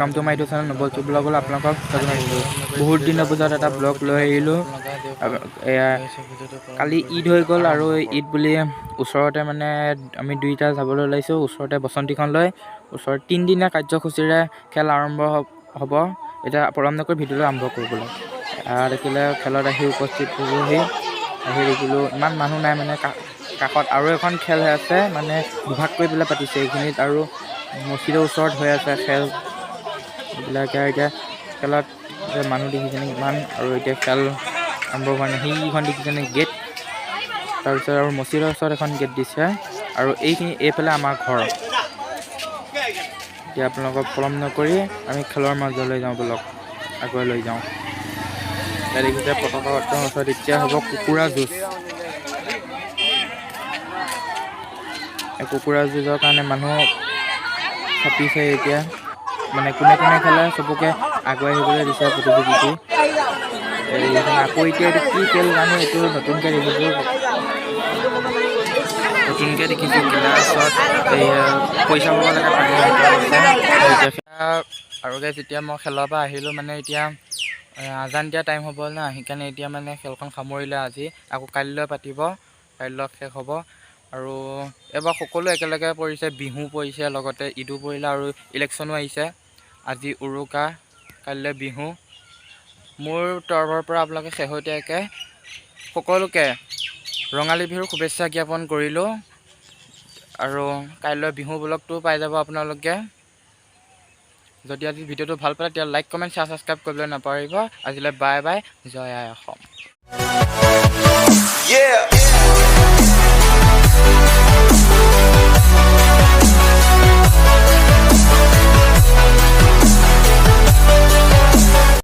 Welcome to my YouTube channel নবলচু ব্লগলৈ আপোনালোকক বহুত দিনৰ পিছত এটা ব্লগ লৈ আহিলোঁ। কালি ঈদ হৈ গ'ল আৰু ঈদ বুলি ওচৰতে মানে আমি দুইটা যাবলৈ ওলাইছোঁ। ওচৰতে বসন্তীখন লৈ ওচৰত 3 দিনীয়া কাৰ্যসূচীৰে খেল আৰম্ভ হ'ব। এতিয়া পলম নকৰি ভিডিঅ'টো আৰম্ভ কৰিবলৈ দেখিলে খেলত আহি উপস্থিত হ'বহি। আহি দেখিলোঁ ইমান মানুহ নাই, মানে কাষত আৰু এখন খেল হৈ আছে, মানে দুভাগ কৰি পেলাই পাতিছে এইখিনিত, আৰু মছজিদৰ ওচৰত হৈ আছে খেল এইবিলাকে। এতিয়া খেলত মানুহ দেখিছেনে ইমান, আৰু এতিয়া খেল আৰম্ভ হোৱা নাই। সেইখন দেখিছেনে গেট, তাৰপিছত আৰু মছজিদৰ ওচৰত এখন গেট দিছে, আৰু এইফালে আমাৰ ঘৰ। এতিয়া আপোনালোকক পলম নকৰি আমি খেলৰ মাজলৈ যাওঁ, বলক আগুৱাই লৈ যাওঁ। এতিয়া দেখিছে পতাকা উত্তোলনৰ ওচৰত এতিয়া হ'ব কুকুৰা যুঁজ। কুকুৰা যুঁজৰ কাৰণে মানুহ চাপিছে এতিয়া, মানে কোনে কোনে খেলে চবকে আগুৱাই আহিবলৈ দিছে প্ৰতিযোগীটি। আকৌ এতিয়া এইটো কি খেল জানো, এইটো নতুনকৈ দেখিছোঁ গিলাচত পইচা পাব লাগে, পানীৰ ভিতৰত আছে। আৰু যেতিয়া মই খেলৰ পৰা আহিলোঁ, মানে এতিয়া আজান দিয়া টাইম হ'ব না, সেইকাৰণে এতিয়া মানে খেলখন সামৰিলে আজি। আকৌ কাইলৈ পাতিব, কাইলৈ শেষ হ'ব। আৰু এইবাৰ সকলো একেলগে পৰিছে, বিহু পৰিছে, লগতে ঈদো পৰিলে আৰু ইলেকশ্যনো আহিছে। আজি উৰুকা, কাইলৈ বিহু। মোৰ তৰফৰ পৰা আপোনালোকে শেহতীয়াকৈ সকলোকে ৰঙালী বিহুৰ শুভেচ্ছা জ্ঞাপন কৰিলোঁ। আৰু কাইলৈ বিহু ব্লগটো পাই যাব আপোনালোকে। যদি আজি ভিডিঅ'টো ভাল পালে তেতিয়া লাইক, কমেণ্ট, শ্বেয়াৰ, ছাবস্ক্ৰাইব কৰিবলৈ নাপাহৰিব। আজিলৈ বাই বাই, জয় আই অসম।